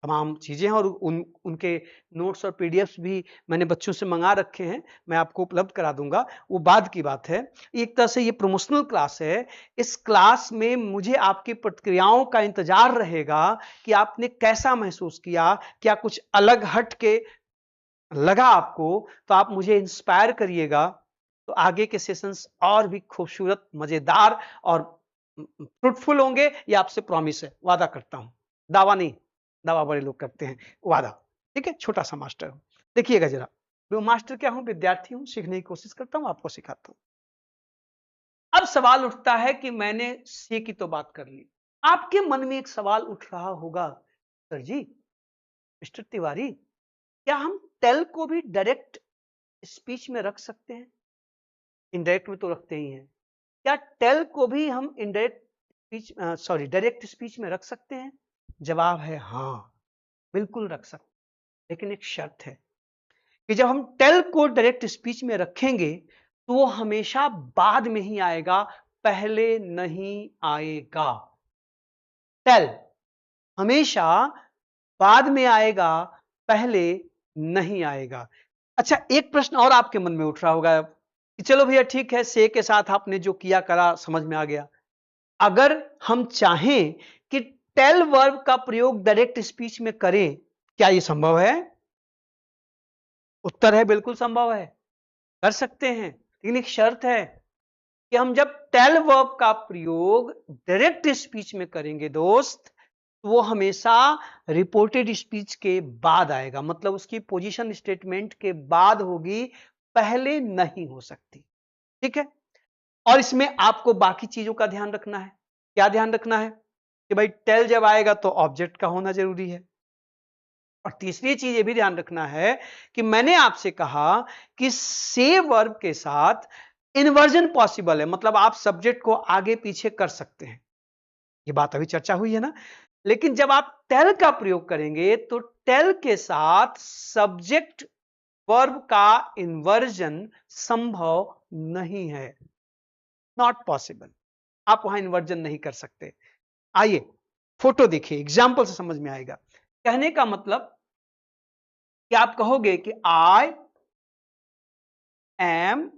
तमाम चीजें हैं, और उनके नोट्स और पीडीएफ्स भी मैंने बच्चों से मंगा रखे हैं, मैं आपको उपलब्ध करा दूंगा, वो बाद की बात है। एक तरह से ये प्रमोशनल क्लास है। इस क्लास में मुझे आपकी प्रतिक्रियाओं का इंतजार रहेगा कि आपने कैसा महसूस किया, क्या कुछ अलग हट के लगा आपको, तो आप मुझे इंस्पायर करिएगा, तो आगे के सेशंस और भी खूबसूरत, मजेदार और फ्रूटफुल होंगे। ये आपसे प्रॉमिस है, वादा करता हूं, दावा नहीं, दावा बड़े लोग करते हैं, वादा। ठीक है, छोटा सा मास्टर हूं। देखिएगा जरा, मैं मास्टर क्या हूं, विद्यार्थी हूं, सीखने की कोशिश करता हूं, आपको सिखाता हूं। अब सवाल उठता है कि मैंने से की तो बात कर ली, आपके मन में एक सवाल उठ रहा होगा, सर जी, मिस्टर तिवारी, क्या हम टेल को भी डायरेक्ट स्पीच में रख सकते हैं? इनडायरेक्ट में तो रखते ही हैं, क्या टेल को भी हम indirect speech, sorry, direct speech में रख सकते हैं? जवाब है हाँ, बिल्कुल रख सकते, लेकिन एक शर्त है कि जब हम टेल को डायरेक्ट स्पीच में रखेंगे तो वो हमेशा बाद में ही आएगा, पहले नहीं आएगा। टेल हमेशा बाद में आएगा, पहले नहीं आएगा। अच्छा, एक प्रश्न और आपके मन में उठ रहा होगा कि चलो भैया ठीक है, से के साथ आपने जो किया करा समझ में आ गया, अगर हम चाहें कि टेल वर्ब का प्रयोग डायरेक्ट स्पीच में करें, क्या यह संभव है? उत्तर है बिल्कुल संभव है, कर सकते हैं, लेकिन एक शर्त है कि हम जब टेल वर्ब का प्रयोग डायरेक्ट स्पीच में करेंगे दोस्त, तो वो हमेशा रिपोर्टेड स्पीच के बाद आएगा, मतलब उसकी पोजीशन स्टेटमेंट के बाद होगी, पहले नहीं हो सकती। ठीक है, और इसमें आपको बाकी चीजों का ध्यान रखना है। क्या ध्यान रखना है? कि भाई टेल जब आएगा तो ऑब्जेक्ट का होना जरूरी है, और तीसरी चीज ये भी ध्यान रखना है कि मैंने आपसे कहा कि से वर्ब के साथ इन्वर्जन पॉसिबल है, मतलब आप सब्जेक्ट को आगे पीछे कर सकते हैं, ये बात अभी चर्चा हुई है ना। लेकिन जब आप टेल का प्रयोग करेंगे तो टेल के साथ सब्जेक्ट वर्ब का इन्वर्जन संभव नहीं है, नॉट पॉसिबल, आप वहां इन्वर्जन नहीं कर सकते। आइए फोटो देखिए, एग्जाम्पल से समझ में आएगा। कहने का मतलब कि आप कहोगे कि आई एम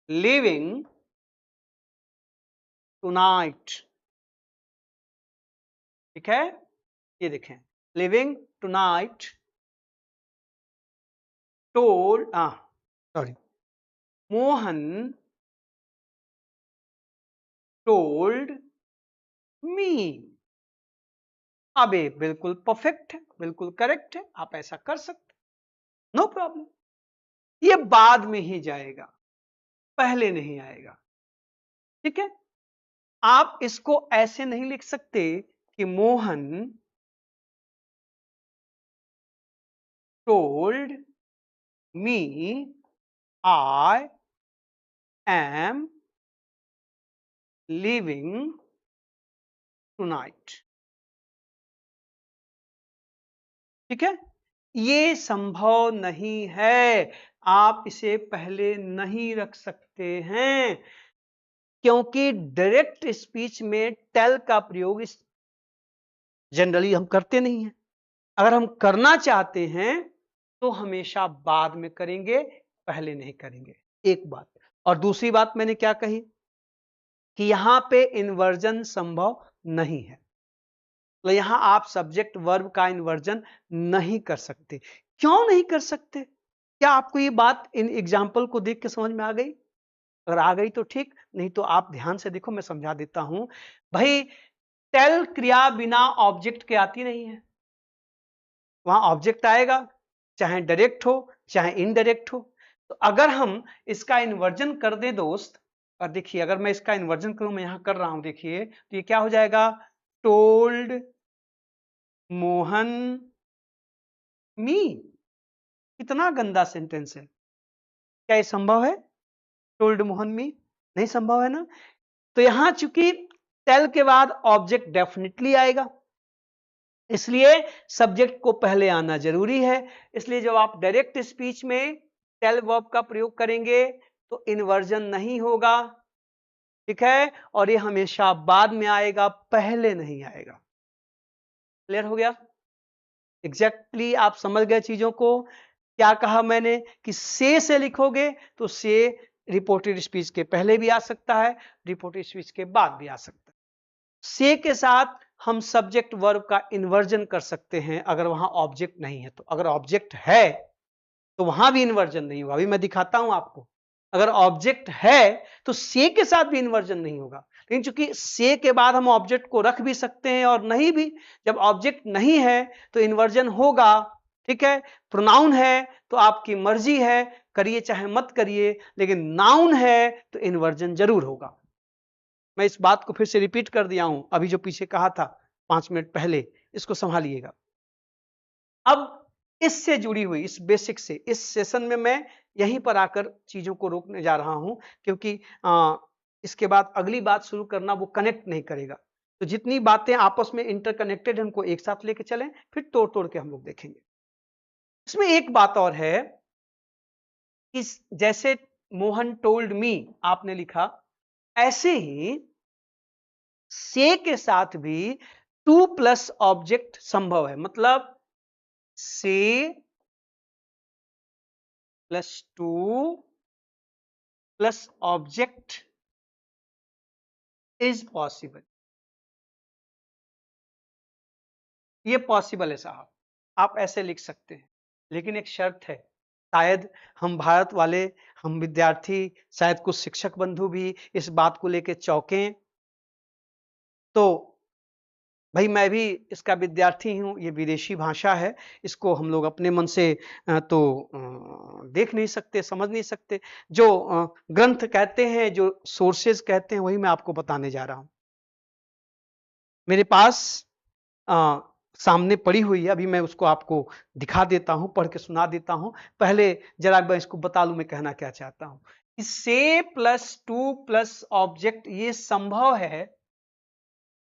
लिविंग टुनाइट, ठीक है, ये देखें, living tonight told, sorry, Mohan told me. अब ये बिल्कुल परफेक्ट है, बिल्कुल करेक्ट है, आप ऐसा कर सकते, नो प्रॉब्लम। ये बाद में ही जाएगा, पहले नहीं आएगा। ठीक है, आप इसको ऐसे नहीं लिख सकते कि Mohan told me I am living tonight. ठीक है, ये संभव नहीं है, आप इसे पहले नहीं रख सकते हैं, क्योंकि डायरेक्ट स्पीच में टेल का प्रयोग जनरली हम करते नहीं हैं। अगर हम करना चाहते हैं तो हमेशा बाद में करेंगे, पहले नहीं करेंगे, एक बात। और दूसरी बात मैंने क्या कही कि यहां पे इन्वर्जन संभव नहीं है, तो यहां आप सब्जेक्ट वर्ब का इन्वर्जन नहीं कर सकते। क्यों नहीं कर सकते? क्या आपको ये बात इन एग्जाम्पल को देख के समझ में आ गई? अगर आ गई तो ठीक, नहीं तो आप ध्यान से देखो, मैं समझा देता हूं। भाई, टेल क्रिया बिना ऑब्जेक्ट के आती नहीं है, वहां ऑब्जेक्ट आएगा, चाहे डायरेक्ट हो चाहे इनडायरेक्ट हो। तो अगर हम इसका इन्वर्जन कर दें दोस्त, और देखिए अगर मैं इसका इन्वर्जन करूं, मैं यहां कर रहा हूं, देखिए तो ये क्या हो जाएगा, टोल्ड मोहन मी। कितना गंदा सेंटेंस है, क्या ये संभव है? टोल्ड मोहन मी, नहीं संभव है ना। तो यहां चूंकि टेल के बाद ऑब्जेक्ट डेफिनेटली आएगा, इसलिए सब्जेक्ट को पहले आना जरूरी है। इसलिए जब आप डायरेक्ट स्पीच में टेल वर्ब का प्रयोग करेंगे तो इन्वर्जन नहीं होगा। ठीक है, और ये हमेशा बाद में आएगा, पहले नहीं आएगा। क्लियर हो गया? एग्जैक्टली आप समझ गए चीजों को। क्या कहा मैंने कि से लिखोगे तो से रिपोर्टेड स्पीच के पहले भी आ सकता है, रिपोर्टेड स्पीच के बाद भी आ सकता है। से के साथ हम सब्जेक्ट वर्ब का इन्वर्जन कर सकते हैं अगर वहां ऑब्जेक्ट नहीं है तो। अगर ऑब्जेक्ट है तो वहां भी इन्वर्जन नहीं होगा, अभी मैं दिखाता हूं आपको। अगर ऑब्जेक्ट है तो से के साथ भी इन्वर्जन नहीं होगा, लेकिन चूंकि से के बाद हम ऑब्जेक्ट को रख भी सकते हैं और नहीं भी। जब ऑब्जेक्ट नहीं है तो इन्वर्जन होगा। ठीक है, प्रोनाउन है तो आपकी मर्जी है, करिए चाहे मत करिए, लेकिन नाउन है तो इन्वर्जन जरूर होगा। मैं इस बात को फिर से रिपीट कर दिया हूं, अभी जो पीछे कहा था 5 मिनट पहले, इसको संभालिएगा। अब इससे जुड़ी हुई, इस बेसिक से, इस सेशन में मैं यहीं पर आकर चीजों को रोकने जा रहा हूं, क्योंकि इसके बाद अगली बात शुरू करना वो कनेक्ट नहीं करेगा। तो जितनी बातें आपस में इंटरकनेक्टेड है उनको एक साथ लेके चलें, फिर तोड़ तोड़ के हम लोग देखेंगे। इसमें एक बात और है कि जैसे मोहन टोल्ड मी आपने लिखा, ऐसे ही से के साथ भी टू प्लस ऑब्जेक्ट संभव है। मतलब से plus two plus object is possible, ये पॉसिबल है साहब, आप ऐसे लिख सकते हैं। लेकिन एक शर्त है, शायद हम भारत वाले, हम विद्यार्थी, शायद कुछ शिक्षक बंधु भी इस बात को लेकर चौंकें। तो भाई मैं भी इसका विद्यार्थी हूँ, ये विदेशी भाषा है, इसको हम लोग अपने मन से तो देख नहीं सकते, समझ नहीं सकते। जो ग्रंथ कहते हैं, जो सोर्सेज कहते हैं, वही मैं आपको बताने जा रहा हूँ। मेरे पास सामने पड़ी हुई है, अभी मैं उसको आपको दिखा देता हूं, पढ़ के सुना देता हूं। पहले जरा मैं इसको बता लूं मैं कहना क्या चाहता हूं। से प्लस टू प्लस ऑब्जेक्ट ये संभव है,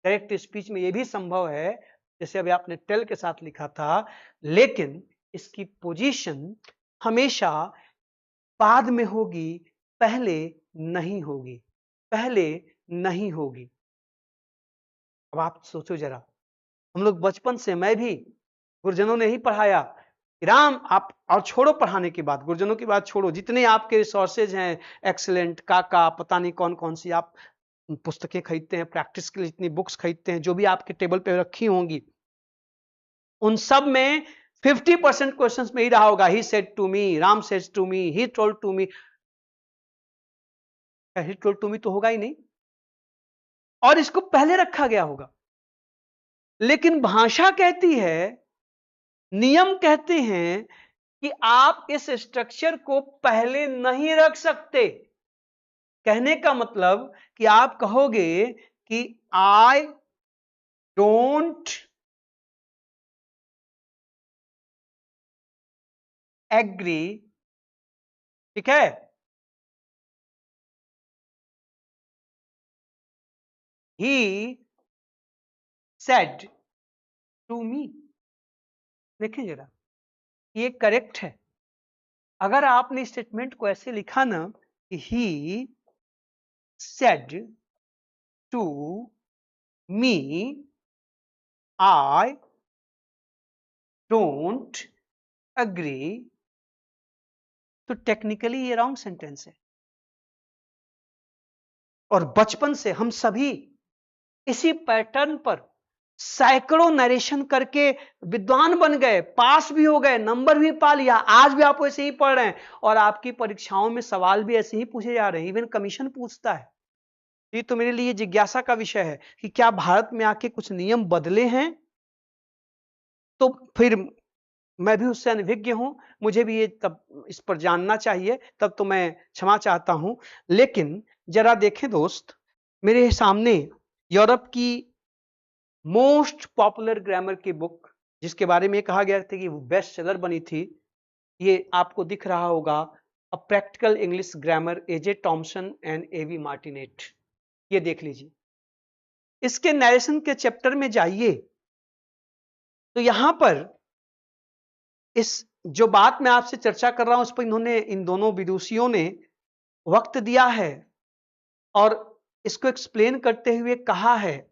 डायरेक्ट स्पीच में ये भी संभव है, जैसे अभी आपने टेल के साथ लिखा था, लेकिन इसकी पोजीशन हमेशा बाद में होगी, पहले नहीं होगी, पहले नहीं होगी। अब आप सोचो जरा, हम लोग बचपन से, मैं भी, गुरुजनों ने ही पढ़ाया, राम आप, और छोड़ो पढ़ाने की बात, गुरुजनों की बात छोड़ो, जितने आपके रिसोर्सेज हैं एक्सीलेंट, काका, पता नहीं कौन कौन सी, आप पुस्तकें खरीदते हैं, प्रैक्टिस के लिए जितनी बुक्स खरीदते हैं, जो भी आपके टेबल पे रखी होंगी, उन सब में 50% क्वेश्चंस में ही रहा होगा, he said to me, Ram said to me, he told to me. He told to me तो होगा ही नहीं, और इसको पहले रखा गया होगा। लेकिन भाषा कहती है, नियम कहते हैं कि आप इस स्ट्रक्चर को पहले नहीं रख सकते। कहने का मतलब कि आप कहोगे कि आई डोंट एग्री, ठीक है, ही सेड टू मी। देखिए जरा, ये करेक्ट है। अगर आपने स्टेटमेंट को ऐसे लिखा ना कि he said to me I don't agree, तो टेक्निकली ये रॉन्ग सेंटेंस है। और बचपन से हम सभी इसी पैटर्न पर सैकड़ों नरेशन करके विद्वान बन गए, पास भी हो गए, नंबर भी पा लिया। आज भी आप वैसे ही पढ़ रहे हैं, और आपकी परीक्षाओं में सवाल भी ऐसे ही पूछे जा रहे हैं, इवन कमीशन पूछता है। ये तो मेरे लिए जिज्ञासा का विषय है कि क्या भारत में आके कुछ नियम बदले हैं, तो फिर मैं भी उससे अनभिज्ञ हूं, मुझे भी ये तब इस पर जानना चाहिए, तब तो मैं क्षमा चाहता हूं। लेकिन जरा देखें दोस्त, मेरे सामने यूरोप की मोस्ट पॉपुलर ग्रामर की बुक, जिसके बारे में कहा गया था कि वो बेस्ट सेलर बनी थी, ये आपको दिख रहा होगा, a practical English grammar, AJ Thomson and AV Martinet. ये देख लीजिए, इसके नरेशन के चैप्टर में जाइए तो यहां पर इस जो बात मैं आपसे चर्चा कर रहा हूं, उस पर इन्होंने, इन दोनों विदुषियों ने वक्त दिया है और इसको एक्सप्लेन करते हुए कहा है।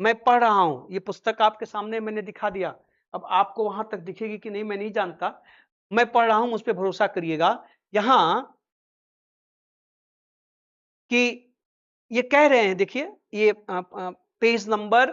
मैं पढ़ रहा हूं, ये पुस्तक आपके सामने मैंने दिखा दिया, अब आपको वहां तक दिखेगी कि नहीं मैं नहीं जानता, मैं पढ़ रहा हूं, मुझ पर भरोसा करिएगा। यहां कि ये कह रहे हैं, देखिए ये पेज नंबर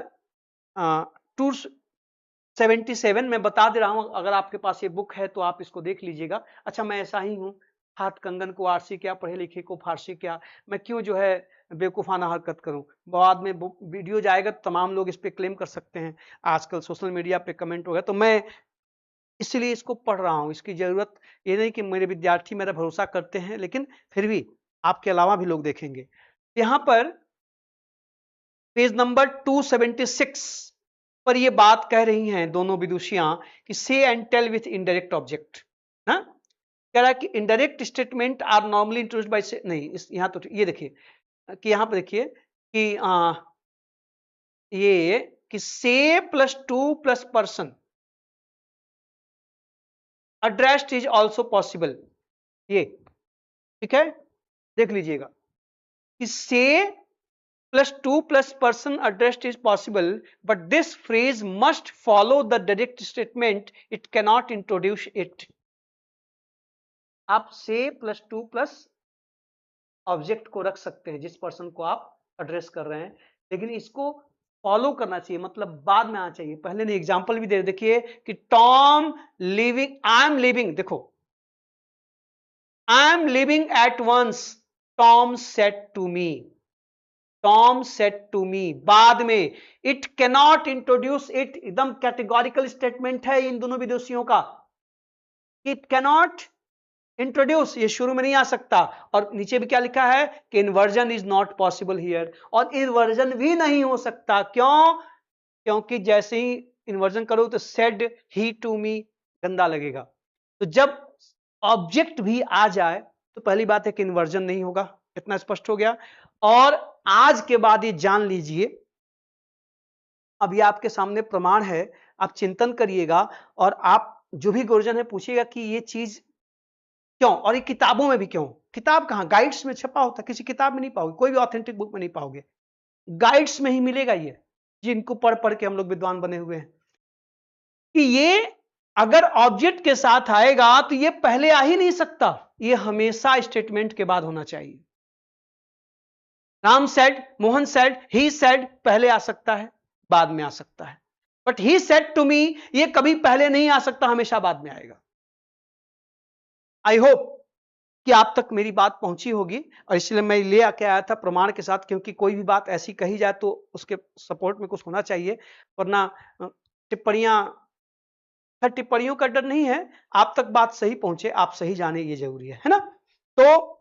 277 मैं बता दे रहा हूं, अगर आपके पास ये बुक है तो आप इसको देख लीजिएगा। अच्छा, मैं ऐसा ही हूं, हाथ कंगन को आरसी क्या, पढ़े लिखे को फारसी क्या, मैं क्यों जो है बेवकूफाना हरकत करूं। बाद में वीडियो जाएगा तो तमाम लोग इस पे क्लेम कर सकते हैं, आजकल सोशल मीडिया पे कमेंट हो गया, तो मैं इसलिए इसको पढ़ रहा हूं। इसकी जरूरत ये नहीं कि मेरे विद्यार्थी मेरा भरोसा करते हैं, लेकिन फिर भी आपके अलावा भी लोग देखेंगे। यहां पर पेज नंबर 276 पर ये बात कह रही हैं दोनों विदुषियां कि say and tell with indirect object. हाँ, कह रहा है कि indirect statement are normally introduced by say, नहीं इस यहां तो ये देखिए कि यहां पर देखिए कि ये कि से plus two plus person addressed is also possible, ये ठीक है, देख लीजिएगा कि से plus two plus person addressed is possible, but this phrase must follow the direct statement, it cannot introduce it। आप से प्लस टू प्लस ऑब्जेक्ट को रख सकते हैं जिस पर्सन को आप एड्रेस कर रहे हैं, लेकिन इसको फॉलो करना चाहिए, मतलब बाद में आना चाहिए, पहले नहीं। एग्जांपल भी दे, देखिए कि Tom living, I am living, देखो I am living at once, Tom said to me, Tom said to me, बाद में इट कैनॉट इंट्रोड्यूस इट, एकदम कैटेगोरिकल स्टेटमेंट है इन दोनों विदेशियों का, इट कैनॉट इंट्रोड्यूस, ये शुरू में नहीं आ सकता। और नीचे भी क्या लिखा है कि inversion is not possible here, और इन्वर्जन भी नहीं हो सकता, क्यों? क्योंकि जैसे ही इन्वर्जन करो तो सेड ही टू मी गंदा लगेगा। तो जब ऑब्जेक्ट भी आ जाए तो पहली बात है कि इन्वर्जन नहीं होगा, इतना स्पष्ट हो गया। और आज के बाद ये जान लीजिए, अब ये आपके सामने प्रमाण है, आप चिंतन करिएगा और आप जो भी गुरुजन है पूछिएगा कि ये चीज क्यों, और ये किताबों में भी क्यों। किताब कहां, गाइड्स में छपा होता, किसी किताब में नहीं पाओगे, कोई भी ऑथेंटिक बुक में नहीं पाओगे, गाइड्स में ही मिलेगा ये, जिनको पढ़ पढ़ के हम लोग विद्वान बने हुए हैं। कि ये अगर ऑब्जेक्ट के साथ आएगा तो ये पहले आ ही नहीं सकता, ये हमेशा स्टेटमेंट के बाद होना चाहिए। Ram said, Mohan said, he said पहले आ सकता है, बाद में आ सकता है, but he said to me ये कभी पहले नहीं आ सकता, हमेशा बाद में आएगा। आई होप कि आप तक मेरी बात पहुंची होगी, और इसलिए मैं ले आके आया था प्रमाण के साथ, क्योंकि कोई भी बात ऐसी कही जाए तो उसके सपोर्ट में कुछ होना चाहिए, वरना टिप्पणियां, टिप्पणियों का डर नहीं है, आप तक बात सही पहुंचे, आप सही जाने, ये जरूरी है ना। तो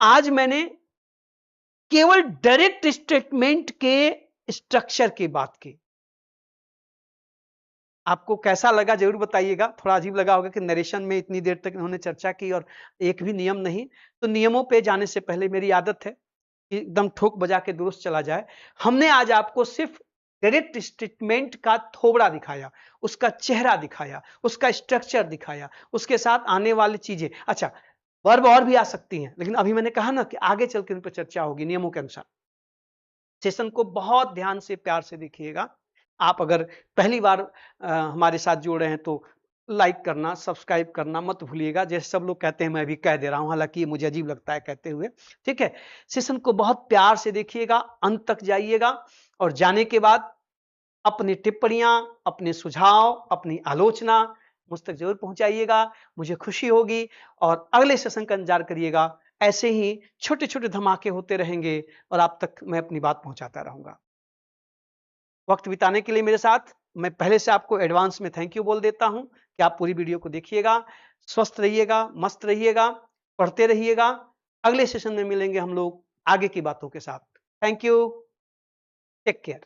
आज मैंने केवल डायरेक्ट स्टेटमेंट के स्ट्रक्चर की बात की। आपको कैसा लगा जरूर बताइएगा। थोड़ा अजीब लगा होगा कि नरेशन में इतनी देर तक इन्होंने चर्चा की और एक भी नियम नहीं। तो नियमों पे जाने से पहले मेरी आदत है कि एकदम ठोक बजा के दुरुस्त चला जाए। हमने आज आपको सिर्फ डायरेक्ट स्टेटमेंट का थोबड़ा दिखाया, उसका चेहरा दिखाया, उसका स्ट्रक्चर दिखाया, उसके साथ आने वाली चीजें। अच्छा, वर्ब और भी आ सकती हैं, लेकिन अभी मैंने कहा ना कि आगे चल के उन पर चर्चा होगी नियमों के अनुसार। सेशन को बहुत ध्यान से, प्यार से देखिएगा। आप अगर पहली बार हमारे साथ जुड़ रहे हैं तो लाइक करना, सब्सक्राइब करना मत भूलिएगा। जैसे सब लोग कहते हैं, मैं भी कह दे रहा हूं, हालांकि ये मुझे अजीब लगता है कहते हुए। ठीक है, सेशन को बहुत प्यार से देखिएगा, अंत तक जाइएगा, और जाने के बाद अपनी टिप्पणियां, अपने सुझाव, अपनी आलोचना मुझ तक जरूर पहुंचाइएगा, मुझे खुशी होगी। और अगले सेशन का इंतजार करिएगा। ऐसे ही छोटे छोटे धमाके होते रहेंगे और आप तक मैं अपनी बात पहुंचाता रहूंगा। वक्त बिताने के लिए मेरे साथ मैं पहले से आपको एडवांस में थैंक यू बोल देता हूं कि आप पूरी वीडियो को देखिएगा। स्वस्थ रहिएगा, मस्त रहिएगा, पढ़ते रहिएगा। अगले सेशन में मिलेंगे हम लोग आगे की बातों के साथ। Thank you, take care.